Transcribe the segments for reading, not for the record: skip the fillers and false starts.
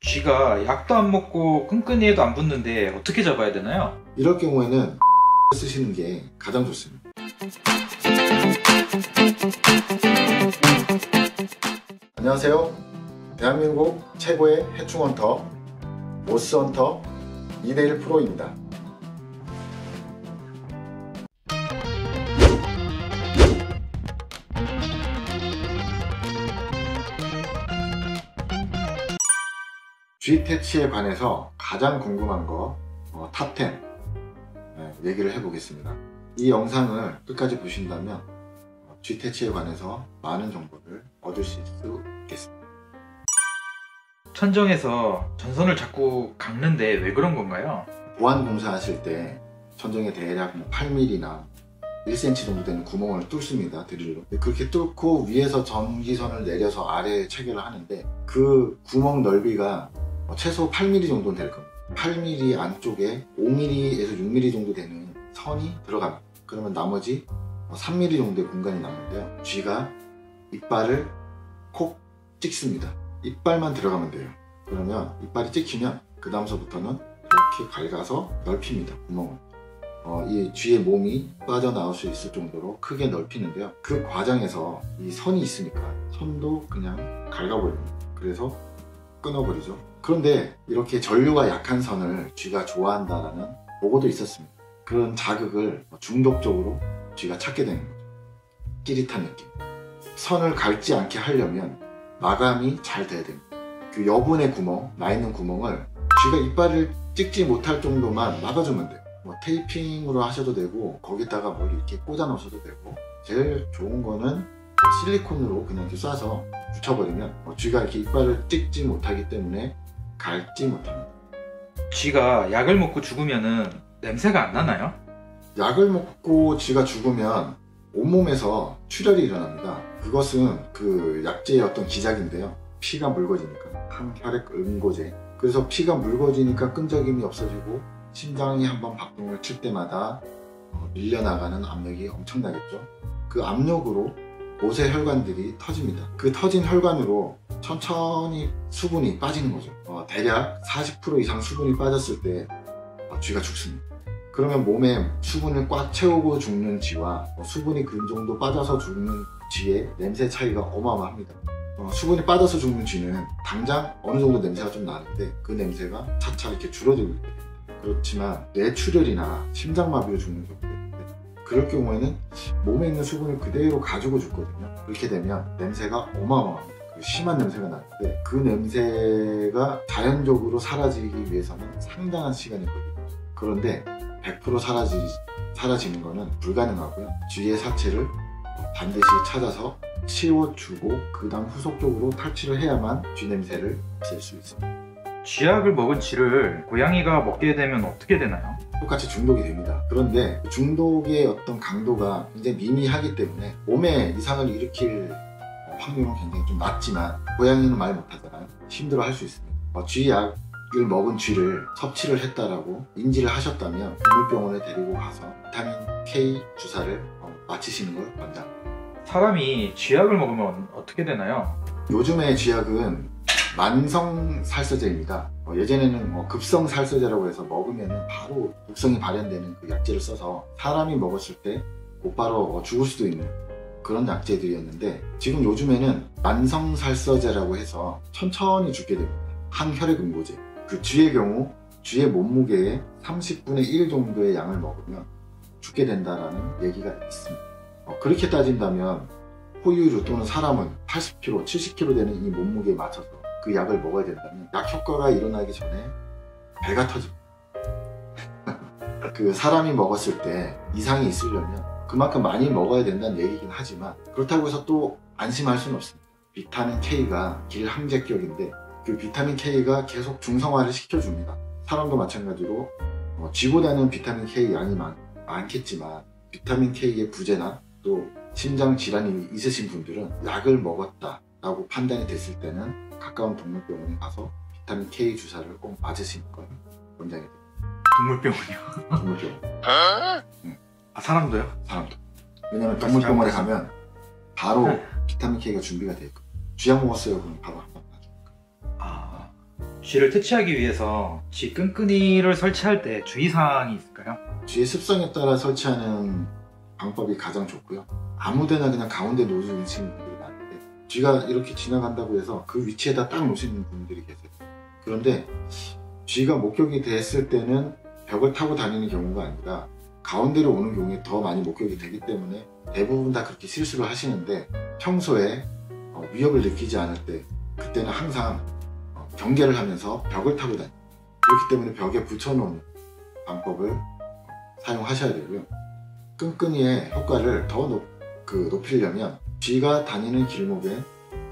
쥐가 약도 안 먹고 끈끈이에도 안 붙는데 어떻게 잡아야 되나요? 이럴 경우에는 쓰시는 게 가장 좋습니다. 안녕하세요. 대한민국 최고의 해충헌터 모스헌터 2대1 프로입니다. 쥐 퇴치에 관해서 가장 궁금한 거 탑10 얘기를 해보겠습니다. 이 영상을 끝까지 보신다면 쥐 퇴치에 관해서 많은 정보를 얻으실 수 있겠습니다. 천정에서 전선을 자꾸 감는데 왜 그런 건가요? 보안 공사 하실 때 천정에 대략 8mm나 1cm 정도 되는 구멍을 뚫습니다. 드릴로. 그렇게 뚫고 위에서 전기선을 내려서 아래에 체결을 하는데 그 구멍 넓이가 최소 8mm 정도는 될 겁니다. 8mm 안쪽에 5mm에서 6mm 정도 되는 선이 들어갑니다. 그러면 나머지 3mm 정도의 공간이 남는데요. 쥐가 이빨을 콕 찍습니다. 이빨만 들어가면 돼요. 그러면 이빨이 찍히면 그 다음서부터는 이렇게 갉아서 넓힙니다. 구멍을. 이 쥐의 몸이 빠져나올 수 있을 정도로 크게 넓히는데요. 그 과정에서 이 선이 있으니까 선도 그냥 갉아버립니다. 그래서 끊어버리죠. 그런데 이렇게 전류가 약한 선을 쥐가 좋아한다는 보고도 있었습니다. 그런 자극을 중독적으로 쥐가 찾게 되는 거죠. 끼릿한 느낌. 선을 닳지 않게 하려면 마감이 잘 돼야 됩니다. 그 여분의 구멍, 나 있는 구멍을 쥐가 이빨을 찍지 못할 정도만 막아주면 돼요. 테이핑으로 하셔도 되고 거기다가 뭘 이렇게 꽂아 놓으셔도 되고, 제일 좋은 거는 실리콘으로 그냥 이렇게 쏴서 붙여버리면 쥐가 이렇게 이빨을 찍지 못하기 때문에 닳지 못합니다. 쥐가 약을 먹고 죽으면은 냄새가 안 나나요? 약을 먹고 쥐가 죽으면 온몸에서 출혈이 일어납니다. 그것은 그 약제의 어떤 기작인데요. 피가 묽어지니까, 항혈액 응고제. 그래서 피가 묽어지니까 끈적임이 없어지고 심장이 한번 박동을 칠 때마다 밀려나가는 압력이 엄청나겠죠. 그 압력으로 모세 혈관들이 터집니다. 그 터진 혈관으로 천천히 수분이 빠지는 거죠. 대략 40% 이상 수분이 빠졌을 때 쥐가 죽습니다. 그러면 몸에 수분을 꽉 채우고 죽는 쥐와 수분이 그 정도 빠져서 죽는 쥐의 냄새 차이가 어마어마합니다. 수분이 빠져서 죽는 쥐는 당장 어느 정도 냄새가 좀 나는데 그 냄새가 차차 이렇게 줄어들고 있거든요. 그렇지만 뇌출혈이나 심장마비로 죽는 경우도 있는데, 그럴 경우에는 몸에 있는 수분을 그대로 가지고 죽거든요. 그렇게 되면 냄새가 어마어마합니다. 심한 냄새가 나는데 그 냄새가 자연적으로 사라지기 위해서는 상당한 시간이 걸립니다. 그런데 100% 사라지는 것은 불가능하고요. 쥐의 사체를 반드시 찾아서 치워주고 그 다음 후속적으로 탈취를 해야만 쥐 냄새를 없앨 수 있습니다. 쥐약을 먹은 쥐를 고양이가 먹게 되면 어떻게 되나요? 똑같이 중독이 됩니다. 그런데 중독의 어떤 강도가 굉장히 미미하기 때문에 몸에 이상을 일으킬 확률은 굉장히 좀 낮지만, 고양이는 말 못하잖아요. 힘들어 할 수 있습니다. 쥐약을 먹은 쥐를 섭취를 했다라고 인지를 하셨다면 동물병원에 데리고 가서 비타민 K 주사를 맞히시는 걸 권장합니다. 사람이 쥐약을 먹으면 어떻게 되나요? 요즘의 쥐약은 만성살서제입니다. 예전에는 급성살서제라고 해서 먹으면 바로毒성이 발현되는 그 약제를 써서 사람이 먹었을 때 곧바로 죽을 수도 있는 그런 약제들이었는데, 지금 요즘에는 만성살서제라고 해서 천천히 죽게 됩니다. 항혈액 응고제. 그 쥐의 경우 쥐의 몸무게의 30분의 1 정도의 양을 먹으면 죽게 된다는 얘기가 있습니다. 그렇게 따진다면 포유류 또는 사람은 80kg, 70kg 되는 이 몸무게에 맞춰서 그 약을 먹어야 된다면 약 효과가 일어나기 전에 배가 터집니다. 그 사람이 먹었을 때 이상이 있으려면 그만큼 많이 먹어야 된다는 얘기긴 하지만, 그렇다고 해서 또 안심할 수는 없습니다. 비타민 K가 길항제격인데 그 비타민 K가 계속 중성화를 시켜줍니다. 사람도 마찬가지로 쥐보다는 비타민 K 양이 많겠지만 비타민 K의 부재나 또 심장 질환이 있으신 분들은 약을 먹었다 라고 판단이 됐을 때는 가까운 동물병원에 가서 비타민 K 주사를 꼭 맞으시는 걸 권장해 드립니다. 동물병원이요? 동물병원. 아, 사람도요? 사람도. 왜냐면 동물병원에 가면 바로 비타민 K가 준비가 되어 있고, 쥐약 먹었어요 그럼 바로 한번 놔주니까. 쥐를 퇴치하기 위해서 쥐 끈끈이를 설치할 때 주의사항이 있을까요? 쥐의 습성에 따라 설치하는 방법이 가장 좋고요. 아무데나 그냥 가운데 놓으시는 분들이 많은데, 쥐가 이렇게 지나간다고 해서 그 위치에다 딱 놓으시는 분들이 계세요. 그런데 쥐가 목격이 됐을 때는 벽을 타고 다니는 경우가 아니라 가운데로 오는 경우에 더 많이 목격이 되기 때문에 대부분 다 그렇게 실수를 하시는데, 평소에 위협을 느끼지 않을 때 그때는 항상 경계를 하면서 벽을 타고 다녀요. 그렇기 때문에 벽에 붙여놓는 방법을 사용하셔야 되고요. 끈끈이의 효과를 더 높이려면 쥐가 다니는 길목에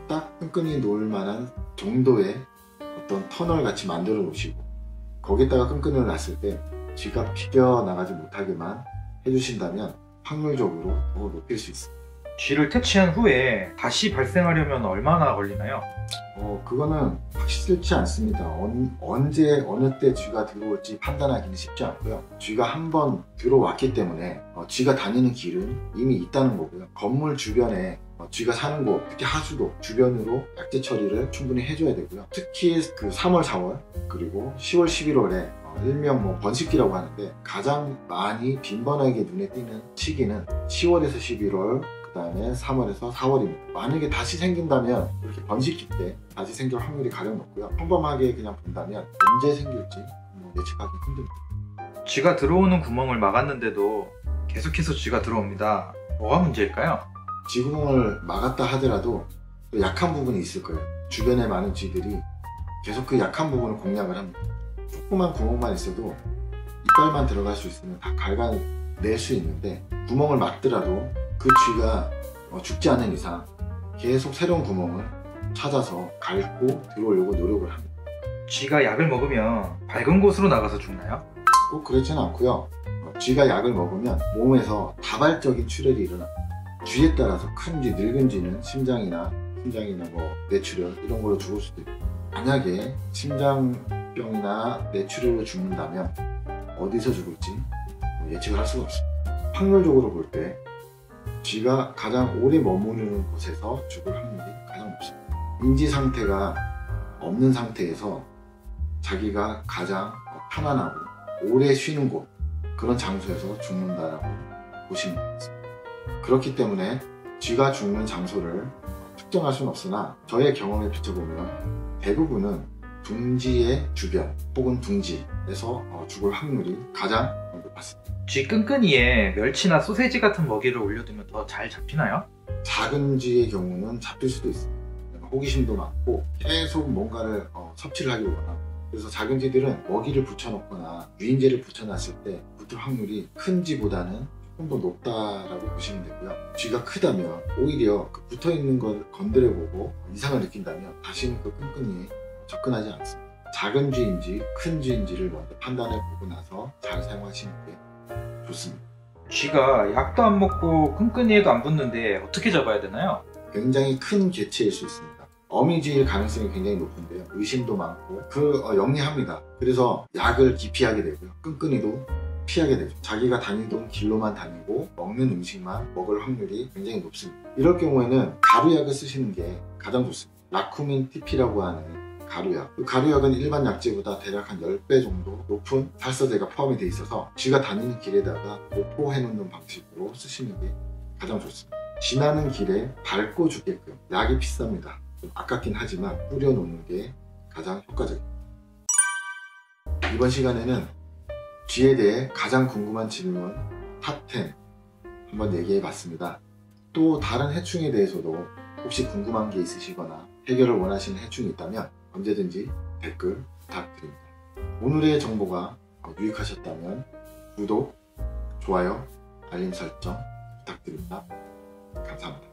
딱 끈끈이 놓을 만한 정도의 어떤 터널 같이 만들어 놓으시고, 거기다가 끈끈이를 놨을 때 쥐가 비껴나가지 못하게만 해주신다면 확률적으로 더 높일 수 있습니다. 쥐를 퇴치한 후에 다시 발생하려면 얼마나 걸리나요? 그거는 확실치 않습니다. 언제 어느 때 쥐가 들어올지 판단하기는 쉽지 않고요. 쥐가 한번 들어왔기 때문에 쥐가 다니는 길은 이미 있다는 거고요. 건물 주변에 쥐가 사는 곳, 특히 하수도 주변으로 약제 처리를 충분히 해줘야 되고요. 특히 그 3월, 4월 그리고 10월, 11월에 일명 번식기라고 하는데, 가장 많이 빈번하게 눈에 띄는 시기는 10월에서 11월, 그 다음에 3월에서 4월입니다. 만약에 다시 생긴다면 이렇게 번식기 때 다시 생길 확률이 가장 높고요. 평범하게 그냥 본다면 언제 생길지 예측하기 힘듭니다. 쥐가 들어오는 구멍을 막았는데도 계속해서 쥐가 들어옵니다. 뭐가 문제일까요? 쥐구멍을 막았다 하더라도 또 약한 부분이 있을 거예요. 주변에 많은 쥐들이 계속 그 약한 부분을 공략을 합니다. 조그만 구멍만 있어도 이빨만 들어갈 수 있으면 다 갉아낼 수 있는데, 구멍을 막더라도 그 쥐가 죽지 않는 이상 계속 새로운 구멍을 찾아서 갉고 들어오려고 노력을 합니다. 쥐가 약을 먹으면 밝은 곳으로 나가서 죽나요? 꼭 그렇지는 않고요. 쥐가 약을 먹으면 몸에서 다발적인 출혈이 일어납니다. 쥐에 따라서 큰 쥐, 늙은 쥐는 심장이나 뇌출혈 이런 걸로 죽을 수도 있고, 만약에 심장병이나 뇌출혈로 죽는다면 어디서 죽을지 예측을 할 수가 없습니다. 확률적으로 볼 때 쥐가 가장 오래 머무르는 곳에서 죽을 확률이 가장 높습니다. 인지 상태가 없는 상태에서 자기가 가장 편안하고 오래 쉬는 곳, 그런 장소에서 죽는다라고 보시면 되겠습니다. 그렇기 때문에 쥐가 죽는 장소를 특정할 수는 없으나, 저의 경험에 비춰보면 대부분은 둥지의 주변 혹은 둥지에서 죽을 확률이 가장 높았습니다. 쥐 끈끈이에 멸치나 소세지 같은 먹이를 올려두면 더 잘 잡히나요? 작은 쥐의 경우는 잡힐 수도 있습니다. 호기심도 많고 계속 뭔가를 섭취를 하기 원하고, 그래서 작은 쥐들은 먹이를 붙여놓거나 유인제를 붙여놨을 때 붙을 확률이 큰 쥐보다는 조금 더 높다라고 보시면 되고요. 쥐가 크다면 오히려 그 붙어있는 걸 건드려보고 이상을 느낀다면 다시는 그 끈끈이에 접근하지 않습니다. 작은 쥐인지 큰 쥐인지를 먼저 판단해보고 나서 잘 사용하시는 게 좋습니다. 쥐가 약도 안 먹고 끈끈이에도 안 붙는데 어떻게 잡아야 되나요? 굉장히 큰 개체일 수 있습니다. 어미쥐일 가능성이 굉장히 높은데요. 의심도 많고 영리합니다. 그래서 약을 기피하게 되고요. 끈끈이도 피하게 되죠. 자기가 다니던 길로만 다니고 먹는 음식만 먹을 확률이 굉장히 높습니다. 이럴 경우에는 가루약을 쓰시는 게 가장 좋습니다. 라쿠민 TP라고 하는 가루약. 그 가루약은 일반 약제보다 대략 한 10배 정도 높은 살사제가 포함이 되어 있어서 쥐가 다니는 길에다가 도포해 놓는 방식으로 쓰시는 게 가장 좋습니다. 지나는 길에 밟고 죽게끔. 약이 비쌉니다. 좀 아깝긴 하지만 뿌려 놓는 게 가장 효과적입니다. 이번 시간에는 쥐에 대해 가장 궁금한 질문 탑10 한번 얘기해 봤습니다. 또 다른 해충에 대해서도 혹시 궁금한 게 있으시거나 해결을 원하시는 해충이 있다면 언제든지 댓글 부탁드립니다. 오늘의 정보가 유익하셨다면 구독, 좋아요, 알림 설정 부탁드립니다. 감사합니다.